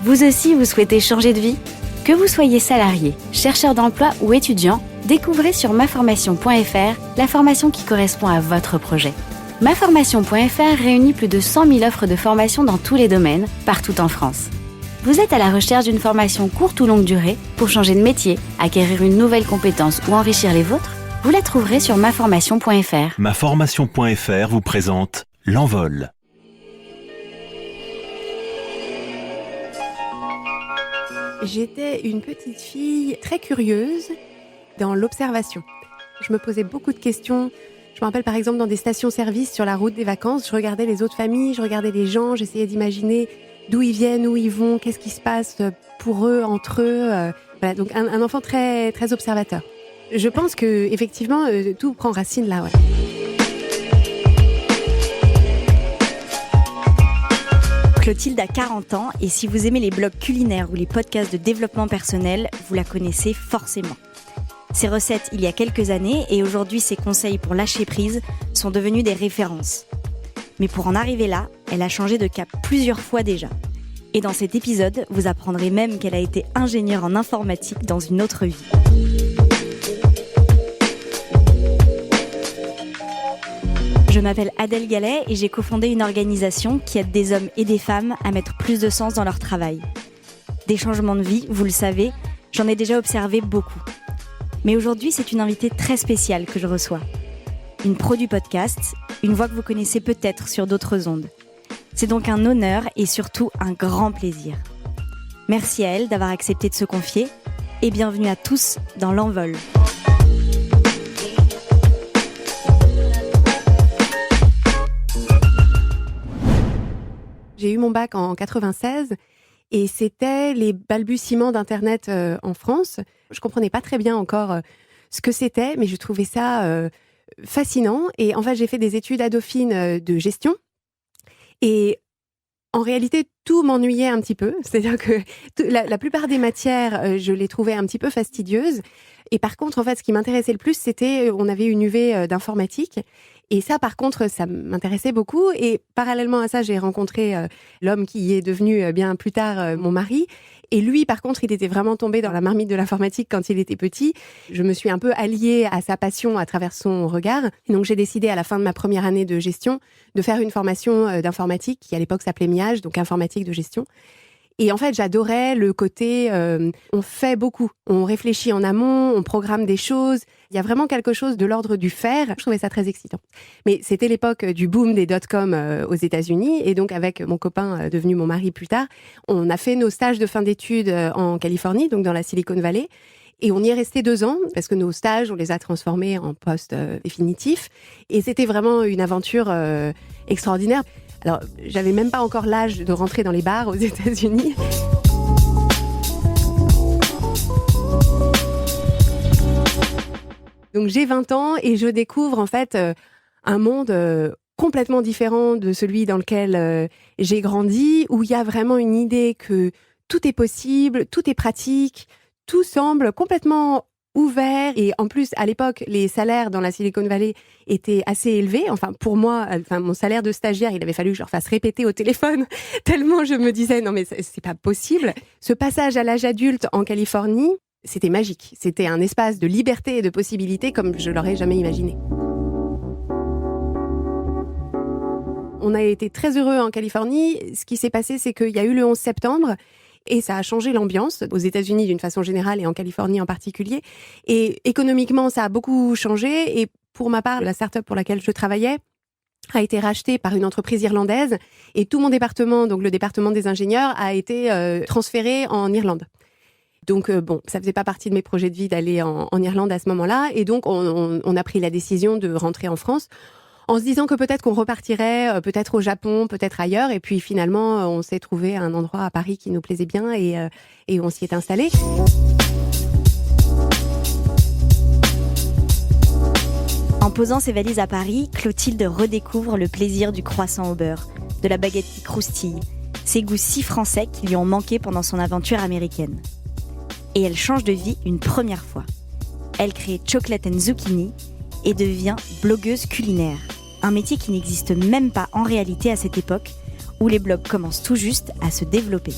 Vous aussi, vous souhaitez changer de vie ? Que vous soyez salarié, chercheur d'emploi ou étudiant, découvrez sur maformation.fr la formation qui correspond à votre projet. Maformation.fr réunit plus de 100 000 offres de formation dans tous les domaines, partout en France. Vous êtes à la recherche d'une formation courte ou longue durée pour changer de métier, acquérir une nouvelle compétence ou enrichir les vôtres ? Vous la trouverez sur maformation.fr. Maformation.fr vous présente L'Envol. J'étais une petite fille très curieuse dans l'observation. Je me posais beaucoup de questions. Je me rappelle par exemple dans des stations-service sur la route des vacances, je regardais les autres familles, je regardais les gens, j'essayais d'imaginer d'où ils viennent, où ils vont, qu'est-ce qui se passe pour eux, entre eux. Voilà, donc un enfant très, très observateur. Je pense que effectivement tout prend racine là. Ouais. Clotilde a 40 ans et si vous aimez les blogs culinaires ou les podcasts de développement personnel, vous la connaissez forcément. Ses recettes il y a quelques années et aujourd'hui ses conseils pour lâcher prise sont devenus des références. Mais pour en arriver là, elle a changé de cap plusieurs fois déjà. Et dans cet épisode, vous apprendrez même qu'elle a été ingénieure en informatique dans une autre vie. Je m'appelle Adèle Gallet et j'ai cofondé une organisation qui aide des hommes et des femmes à mettre plus de sens dans leur travail. Des changements de vie, vous le savez, j'en ai déjà observé beaucoup. Mais aujourd'hui, c'est une invitée très spéciale que je reçois. Une pro du podcast, une voix que vous connaissez peut-être sur d'autres ondes. C'est donc un honneur et surtout un grand plaisir. Merci à elle d'avoir accepté de se confier et bienvenue à tous dans L'Envol. J'ai eu mon bac en 96 et c'était les balbutiements d'Internet en France. Je comprenais pas très bien encore ce que c'était, mais je trouvais ça fascinant. Et en fait, j'ai fait des études à Dauphine de gestion. Et en réalité, tout m'ennuyait un petit peu. C'est-à-dire que la plupart des matières, je les trouvais un petit peu fastidieuses. Et par contre, en fait, ce qui m'intéressait le plus, c'était, on avait une UV d'informatique. Et ça, par contre, ça m'intéressait beaucoup. Et parallèlement à ça, j'ai rencontré l'homme qui est devenu bien plus tard mon mari. Et lui, par contre, il était vraiment tombé dans la marmite de l'informatique quand il était petit. Je me suis un peu alliée à sa passion à travers son regard. Et donc, j'ai décidé à la fin de ma première année de gestion de faire une formation d'informatique qui, à l'époque, s'appelait MIAGE, donc informatique de gestion. Et en fait, j'adorais le côté on fait beaucoup, on réfléchit en amont, on programme des choses. Il y a vraiment quelque chose de l'ordre du faire. Je trouvais ça très excitant. Mais c'était l'époque du boom des dot-com aux États-Unis. Et donc, avec mon copain devenu mon mari plus tard, on a fait nos stages de fin d'études en Californie, donc dans la Silicon Valley. Et on y est resté 2 ans parce que nos stages, on les a transformés en postes définitifs. Et c'était vraiment une aventure extraordinaire. Alors, j'avais même pas encore l'âge de rentrer dans les bars aux États-Unis. Donc, j'ai 20 ans et je découvre en fait un monde complètement différent de celui dans lequel j'ai grandi, où il y a vraiment une idée que tout est possible, tout est pratique, tout semble complètement ouvert. Et en plus, à l'époque, les salaires dans la Silicon Valley étaient assez élevés. Enfin, pour moi, mon salaire de stagiaire, il avait fallu que je leur fasse répéter au téléphone tellement je me disais, non mais c'est pas possible. Ce passage à l'âge adulte en Californie, c'était magique. C'était un espace de liberté et de possibilités comme je l'aurais jamais imaginé. On a été très heureux en Californie. Ce qui s'est passé, c'est qu'il y a eu le 11 septembre et ça a changé l'ambiance aux États-Unis d'une façon générale et en Californie en particulier. Et économiquement, ça a beaucoup changé. Et pour ma part, la start-up pour laquelle je travaillais a été rachetée par une entreprise irlandaise et tout mon département, donc le département des ingénieurs, a été transféré en Irlande. Donc ça faisait pas partie de mes projets de vie d'aller en Irlande à ce moment-là. Et donc on a pris la décision de rentrer en France en se disant que peut-être qu'on repartirait, peut-être au Japon, peut-être ailleurs. Et puis finalement, on s'est trouvé un endroit à Paris qui nous plaisait bien et on s'y est installé. En posant ses valises à Paris, Clotilde redécouvre le plaisir du croissant au beurre, de la baguette qui croustille, ces goûts si français qui lui ont manqué pendant son aventure américaine. Et elle change de vie une première fois. Elle crée Chocolate & Zucchini et devient blogueuse culinaire. Un métier qui n'existe même pas en réalité à cette époque, où les blogs commencent tout juste à se développer.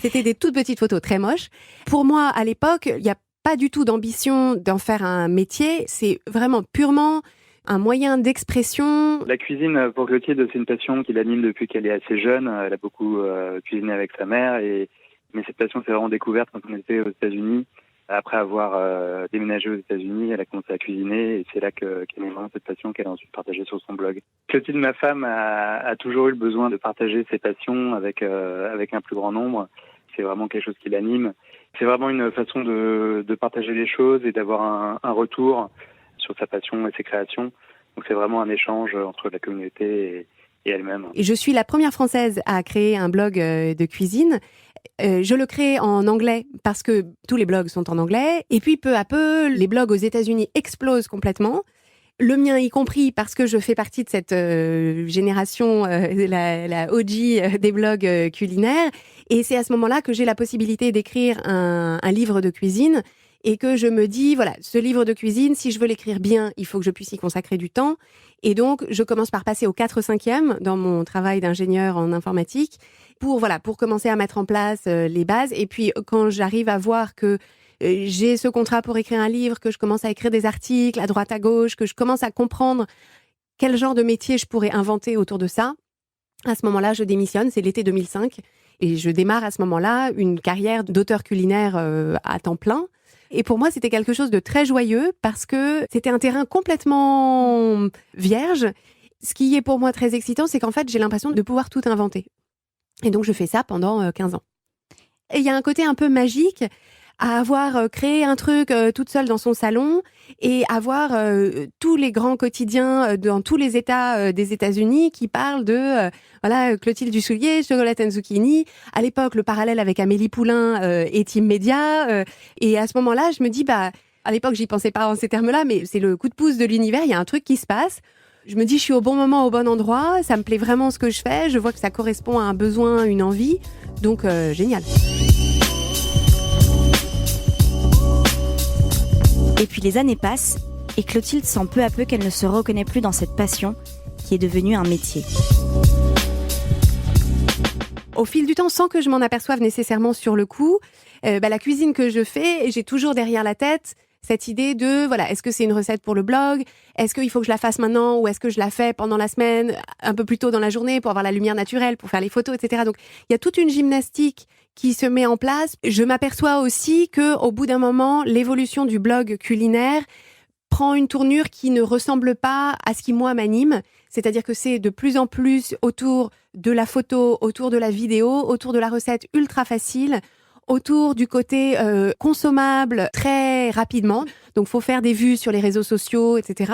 C'était des toutes petites photos très moches. Pour moi, à l'époque, il n'y a pas du tout d'ambition d'en faire un métier. C'est vraiment purement un moyen d'expression. La cuisine, pour Clotilde, c'est une passion qui l'anime depuis qu'elle est assez jeune. Elle a beaucoup cuisiné avec sa mère. Mais cette passion s'est vraiment découverte quand on était aux États-Unis. Après avoir déménagé aux États-Unis, elle a commencé à cuisiner et c'est là qu'elle a vraiment cette passion qu'elle a ensuite partagée sur son blog. Clotilde, ma femme, a toujours eu le besoin de partager ses passions avec un plus grand nombre. C'est vraiment quelque chose qui l'anime. C'est vraiment une façon de partager les choses et d'avoir un retour sur sa passion et ses créations. Donc c'est vraiment un échange entre la communauté et elle-même. Et je suis la première Française à créer un blog de cuisine. Je le crée en anglais parce que tous les blogs sont en anglais. Et puis peu à peu, les blogs aux États-Unis explosent complètement. Le mien y compris parce que je fais partie de cette génération, la OG des blogs culinaires. Et c'est à ce moment-là que j'ai la possibilité d'écrire un livre de cuisine et que je me dis, voilà, ce livre de cuisine, si je veux l'écrire bien, il faut que je puisse y consacrer du temps. Et donc, je commence par passer au 4/5e dans mon travail d'ingénieur en informatique pour commencer à mettre en place les bases. Et puis, quand j'arrive à voir que j'ai ce contrat pour écrire un livre, que je commence à écrire des articles à droite à gauche, que je commence à comprendre quel genre de métier je pourrais inventer autour de ça, à ce moment-là, je démissionne. C'est l'été 2005. Et je démarre à ce moment-là une carrière d'auteur culinaire à temps plein. Et pour moi, c'était quelque chose de très joyeux parce que c'était un terrain complètement vierge. Ce qui est pour moi très excitant, c'est qu'en fait, j'ai l'impression de pouvoir tout inventer. Et donc, je fais ça pendant 15 ans. Et il y a un côté un peu magique à avoir créé un truc toute seule dans son salon et avoir tous les grands quotidiens dans tous les États des États-Unis qui parlent de Clotilde Dussoulier, chocolat and zucchini. À l'époque, le parallèle avec Amélie Poulain est immédiat. Et à ce moment-là, je me dis, à l'époque, j'y pensais pas en ces termes-là, mais c'est le coup de pouce de l'univers. Il y a un truc qui se passe. Je me dis, je suis au bon moment, au bon endroit. Ça me plaît vraiment ce que je fais. Je vois que ça correspond à un besoin, une envie. Donc, génial. Et puis les années passent, et Clotilde sent peu à peu qu'elle ne se reconnaît plus dans cette passion qui est devenue un métier. Au fil du temps, sans que je m'en aperçoive nécessairement sur le coup, la cuisine que je fais, j'ai toujours derrière la tête cette idée de, est-ce que c'est une recette pour le blog ? Est-ce qu'il faut que je la fasse maintenant ou est-ce que je la fais pendant la semaine, un peu plus tôt dans la journée pour avoir la lumière naturelle, pour faire les photos, etc. Donc, il y a toute une gymnastique qui se met en place. Je m'aperçois aussi que, au bout d'un moment, l'évolution du blog culinaire prend une tournure qui ne ressemble pas à ce qui, moi, m'anime. C'est-à-dire que c'est de plus en plus autour de la photo, autour de la vidéo, autour de la recette ultra facile, autour du côté consommable très rapidement. Donc, faut faire des vues sur les réseaux sociaux, etc.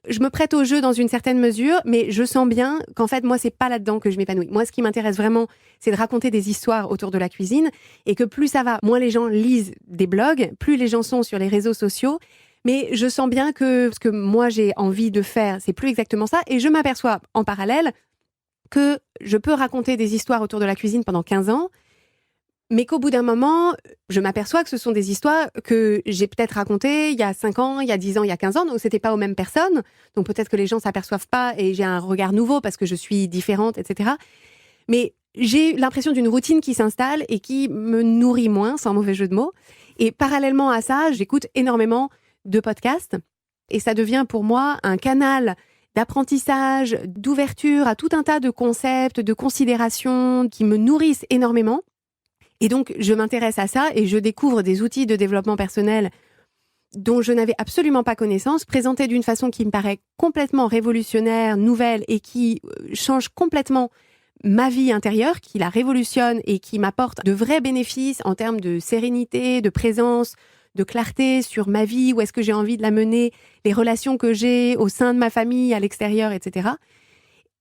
Je me prête au jeu dans une certaine mesure, mais je sens bien qu'en fait, moi, c'est pas là-dedans que je m'épanouis. Moi, ce qui m'intéresse vraiment, c'est de raconter des histoires autour de la cuisine et que plus ça va, moins les gens lisent des blogs, plus les gens sont sur les réseaux sociaux. Mais je sens bien que ce que moi, j'ai envie de faire, c'est plus exactement ça. Et je m'aperçois en parallèle que je peux raconter des histoires autour de la cuisine pendant 15 ans, mais qu'au bout d'un moment, je m'aperçois que ce sont des histoires que j'ai peut-être racontées il y a 5 ans, il y a 10 ans, il y a 15 ans, donc c'était pas aux mêmes personnes. Donc peut-être que les gens s'aperçoivent pas et j'ai un regard nouveau parce que je suis différente, etc. Mais j'ai l'impression d'une routine qui s'installe et qui me nourrit moins, sans mauvais jeu de mots. Et parallèlement à ça, j'écoute énormément de podcasts et ça devient pour moi un canal d'apprentissage, d'ouverture à tout un tas de concepts, de considérations qui me nourrissent énormément. Et donc, je m'intéresse à ça et je découvre des outils de développement personnel dont je n'avais absolument pas connaissance, présentés d'une façon qui me paraît complètement révolutionnaire, nouvelle et qui change complètement ma vie intérieure, qui la révolutionne et qui m'apporte de vrais bénéfices en termes de sérénité, de présence, de clarté sur ma vie, où est-ce que j'ai envie de la mener, les relations que j'ai au sein de ma famille, à l'extérieur, etc.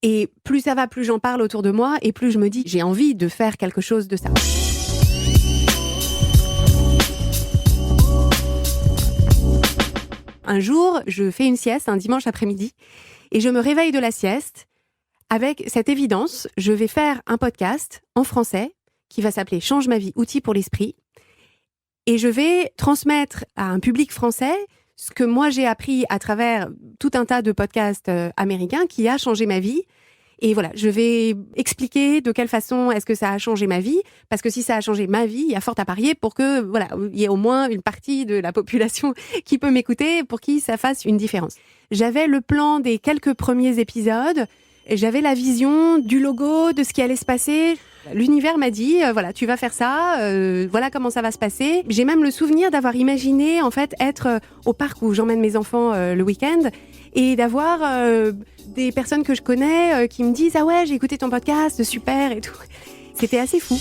Et plus ça va, plus j'en parle autour de moi et plus je me dis, j'ai envie de faire quelque chose de ça. Un jour, je fais une sieste un dimanche après-midi et je me réveille de la sieste avec cette évidence, je vais faire un podcast en français qui va s'appeler « Change ma vie, outils pour l'esprit » et je vais transmettre à un public français ce que moi j'ai appris à travers tout un tas de podcasts américains qui a changé ma vie Et voilà, je vais expliquer de quelle façon est-ce que ça a changé ma vie, parce que si ça a changé ma vie, il y a fort à parier pour que, voilà, il y ait au moins une partie de la population qui peut m'écouter, pour qui ça fasse une différence. J'avais le plan des quelques premiers épisodes, et j'avais la vision du logo, de ce qui allait se passer. L'univers m'a dit, voilà, tu vas faire ça, voilà comment ça va se passer. J'ai même le souvenir d'avoir imaginé, en fait, être au parc où j'emmène mes enfants le week-end, et d'avoir des personnes que je connais qui me disent « Ah ouais, j'ai écouté ton podcast, super » et tout. C'était assez fou.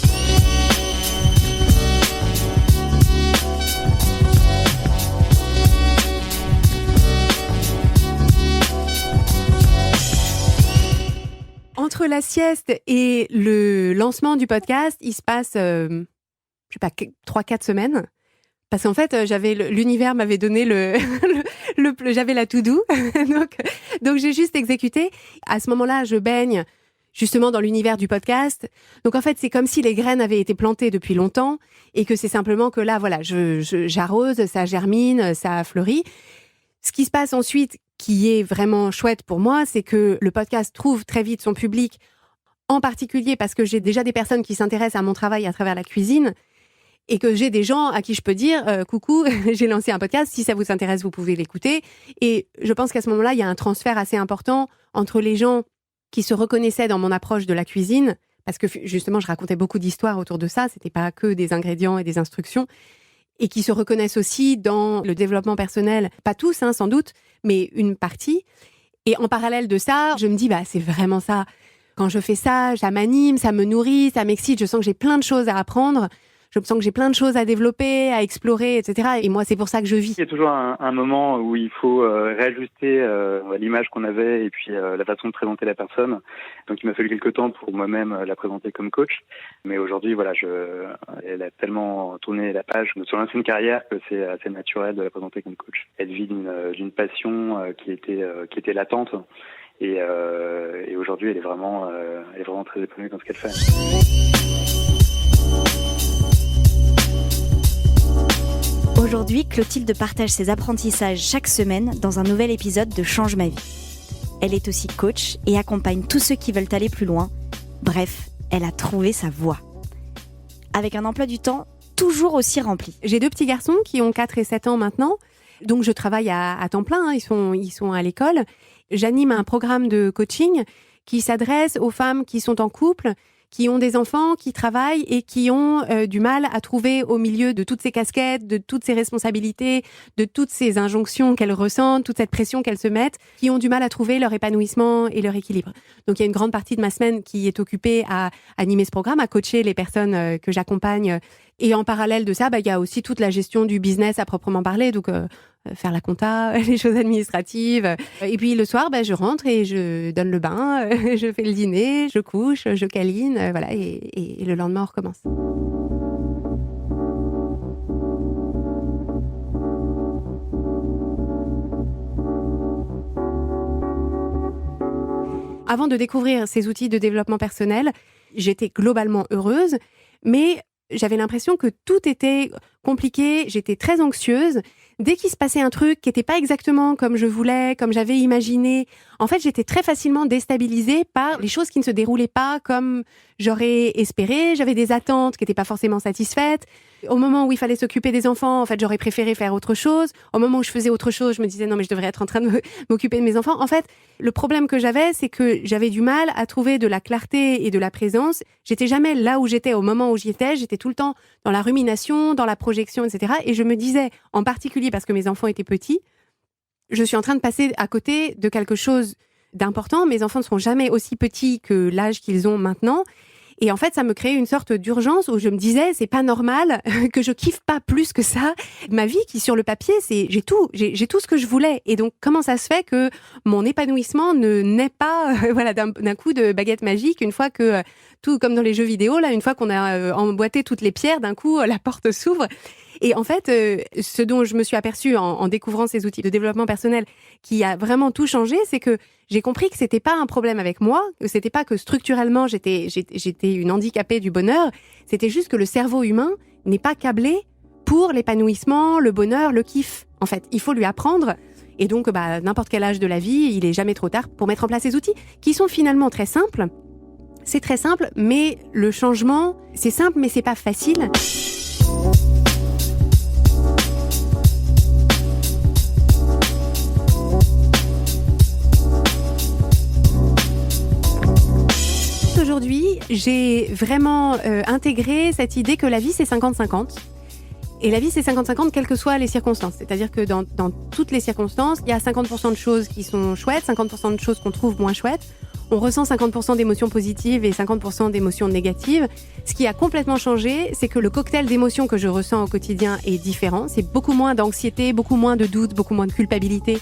Entre la sieste et le lancement du podcast, il se passe, 3-4 semaines. Parce qu'en fait, l'univers m'avait donné j'avais la to-do. donc j'ai juste exécuté. À ce moment-là, je baigne justement dans l'univers du podcast. Donc en fait, c'est comme si les graines avaient été plantées depuis longtemps et que c'est simplement que là, voilà, j'arrose, ça germine, ça fleurit. Ce qui se passe ensuite, qui est vraiment chouette pour moi, c'est que le podcast trouve très vite son public, en particulier parce que j'ai déjà des personnes qui s'intéressent à mon travail à travers la cuisine et que j'ai des gens à qui je peux dire « Coucou, j'ai lancé un podcast, si ça vous intéresse, vous pouvez l'écouter ». Et je pense qu'à ce moment-là, il y a un transfert assez important entre les gens qui se reconnaissaient dans mon approche de la cuisine, parce que justement, je racontais beaucoup d'histoires autour de ça, c'était pas que des ingrédients et des instructions, et qui se reconnaissent aussi dans le développement personnel, pas tous, sans doute, mais une partie. Et en parallèle de ça, je me dis, c'est vraiment ça. Quand je fais ça, ça m'anime, ça me nourrit, ça m'excite, je sens que j'ai plein de choses à apprendre, je sens que j'ai plein de choses à développer, à explorer, etc. Et moi, c'est pour ça que je vis. Il y a toujours un moment où il faut réajuster l'image qu'on avait et puis la façon de présenter la personne. Donc, il m'a fallu quelques temps pour moi-même la présenter comme coach. Mais aujourd'hui, voilà, elle a tellement tourné la page sur l'ancienne carrière que c'est assez naturel de la présenter comme coach. Elle vit d'une passion qui était latente. Et aujourd'hui, elle est vraiment très épanouie dans ce qu'elle fait. Aujourd'hui, Clotilde partage ses apprentissages chaque semaine dans un nouvel épisode de Change ma vie. Elle est aussi coach et accompagne tous ceux qui veulent aller plus loin. Bref, elle a trouvé sa voie. Avec un emploi du temps toujours aussi rempli. J'ai 2 petits garçons qui ont 4 et 7 ans maintenant. Donc je travaille à temps plein, ils sont à l'école. J'anime un programme de coaching qui s'adresse aux femmes qui sont en couple, qui ont des enfants, qui travaillent et qui ont du mal à trouver au milieu de toutes ces casquettes, de toutes ces responsabilités, de toutes ces injonctions qu'elles ressentent, toute cette pression qu'elles se mettent, qui ont du mal à trouver leur épanouissement et leur équilibre. Donc il y a une grande partie de ma semaine qui est occupée à animer ce programme, à coacher les personnes que j'accompagne. Et en parallèle de ça, il y a aussi toute la gestion du business à proprement parler, donc faire la compta, les choses administratives. Et puis le soir, je rentre et je donne le bain, je fais le dîner, je couche, je câline, voilà, et le lendemain on recommence. Avant de découvrir ces outils de développement personnel, j'étais globalement heureuse, mais j'avais l'impression que tout était compliqué, j'étais très anxieuse. Dès qu'il se passait un truc qui n'était pas exactement comme je voulais, comme j'avais imaginé, en fait, j'étais très facilement déstabilisée par les choses qui ne se déroulaient pas comme j'aurais espéré. J'avais des attentes qui n'étaient pas forcément satisfaites. Au moment où il fallait s'occuper des enfants, en fait, j'aurais préféré faire autre chose. Au moment où je faisais autre chose, je me disais non, mais je devrais être en train de m'occuper de mes enfants. En fait, le problème que j'avais, c'est que j'avais du mal à trouver de la clarté et de la présence. J'étais jamais là où j'étais au moment où j'y étais. J'étais tout le temps dans la rumination, dans la projection, etc. Et je me disais, en particulier parce que mes enfants étaient petits, je suis en train de passer à côté de quelque chose d'important. Mes enfants ne seront jamais aussi petits que l'âge qu'ils ont maintenant. Et en fait, ça me créait une sorte d'urgence où je me disais, c'est pas normal que je kiffe pas plus que ça ma vie, qui sur le papier, j'ai tout ce que je voulais. Et donc, comment ça se fait que mon épanouissement ne naît pas, d'un coup de baguette magique, une fois que tout comme dans les jeux vidéo, là, une fois qu'on a emboîté toutes les pierres, d'un coup, la porte s'ouvre. Et en fait, ce dont je me suis aperçue en découvrant ces outils de développement personnel qui a vraiment tout changé, c'est que j'ai compris que c'était pas un problème avec moi, que c'était pas que structurellement j'étais une handicapée du bonheur, c'était juste que le cerveau humain n'est pas câblé pour l'épanouissement, le bonheur, le kiff. En fait, il faut lui apprendre. Et donc, n'importe quel âge de la vie, il est jamais trop tard pour mettre en place ces outils qui sont finalement très simples. C'est très simple, mais le changement, c'est simple, mais c'est pas facile. Aujourd'hui, j'ai vraiment intégré cette idée que la vie, c'est 50-50. Et la vie, c'est 50-50, quelles que soient les circonstances. C'est-à-dire que dans toutes les circonstances, il y a 50% de choses qui sont chouettes, 50% de choses qu'on trouve moins chouettes. On ressent 50% d'émotions positives et 50% d'émotions négatives. Ce qui a complètement changé, c'est que le cocktail d'émotions que je ressens au quotidien est différent. C'est beaucoup moins d'anxiété, beaucoup moins de doute, beaucoup moins de culpabilité.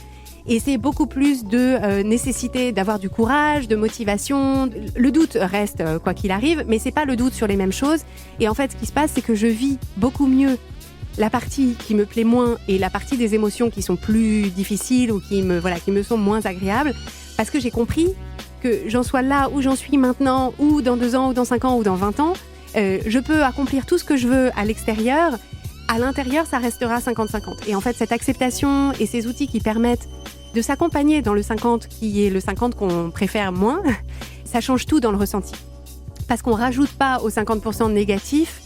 Et c'est beaucoup plus de nécessité d'avoir du courage, de motivation. Le doute reste quoi qu'il arrive, mais c'est pas le doute sur les mêmes choses. Et en fait, ce qui se passe, c'est que je vis beaucoup mieux la partie qui me plaît moins et la partie des émotions qui sont plus difficiles ou qui me sont moins agréables, parce que j'ai compris que j'en sois là où j'en suis maintenant, ou dans 2 ans, ou dans 5 ans, ou dans 20 ans, je peux accomplir tout ce que je veux à l'extérieur. À l'intérieur, ça restera 50-50. Et en fait, cette acceptation et ces outils qui permettent de s'accompagner dans le 50, qui est le 50 qu'on préfère moins, ça change tout dans le ressenti. Parce qu'on rajoute pas aux 50% négatifs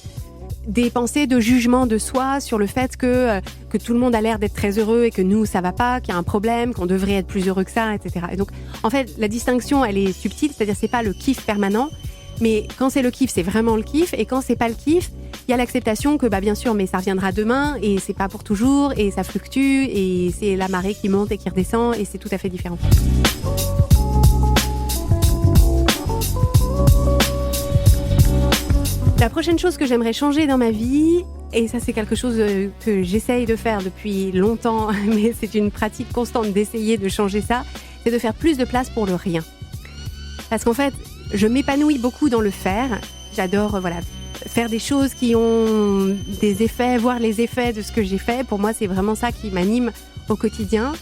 des pensées de jugement de soi sur le fait que tout le monde a l'air d'être très heureux et que nous, ça va pas, qu'il y a un problème, qu'on devrait être plus heureux que ça, etc. Et donc, en fait, la distinction, elle est subtile, c'est-à-dire c'est pas le kiff permanent, mais quand c'est le kiff, c'est vraiment le kiff, et quand c'est pas le kiff, il y a l'acceptation que, bien sûr, mais ça reviendra demain, et c'est pas pour toujours, et ça fluctue, et c'est la marée qui monte et qui redescend, et c'est tout à fait différent. La prochaine chose que j'aimerais changer dans ma vie, et ça c'est quelque chose que j'essaye de faire depuis longtemps, mais c'est une pratique constante d'essayer de changer ça, c'est de faire plus de place pour le rien. Parce qu'en fait, je m'épanouis beaucoup dans le faire. J'adore faire des choses qui ont des effets, voir les effets de ce que j'ai fait. Pour moi, c'est vraiment ça qui m'anime au quotidien.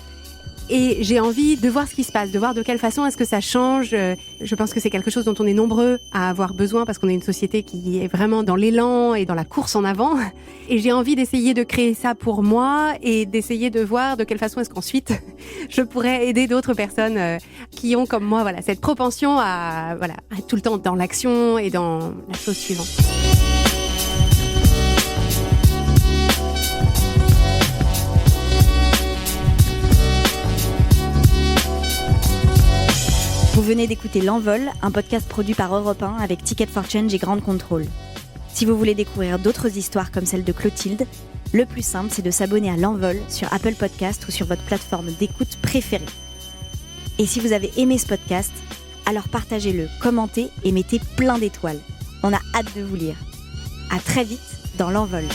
Et j'ai envie de voir ce qui se passe, de voir de quelle façon est-ce que ça change. Je pense que c'est quelque chose dont on est nombreux à avoir besoin parce qu'on est une société qui est vraiment dans l'élan et dans la course en avant. Et j'ai envie d'essayer de créer ça pour moi et d'essayer de voir de quelle façon est-ce qu'ensuite je pourrais aider d'autres personnes qui ont comme moi cette propension à être tout le temps dans l'action et dans la chose suivante. Vous venez d'écouter L'Envol, un podcast produit par Europe 1 avec Ticket for Change et Grand Control. Si vous voulez découvrir d'autres histoires comme celle de Clotilde, le plus simple, c'est de s'abonner à L'Envol sur Apple Podcast ou sur votre plateforme d'écoute préférée. Et si vous avez aimé ce podcast, alors partagez-le, commentez et mettez plein d'étoiles. On a hâte de vous lire. À très vite dans L'Envol.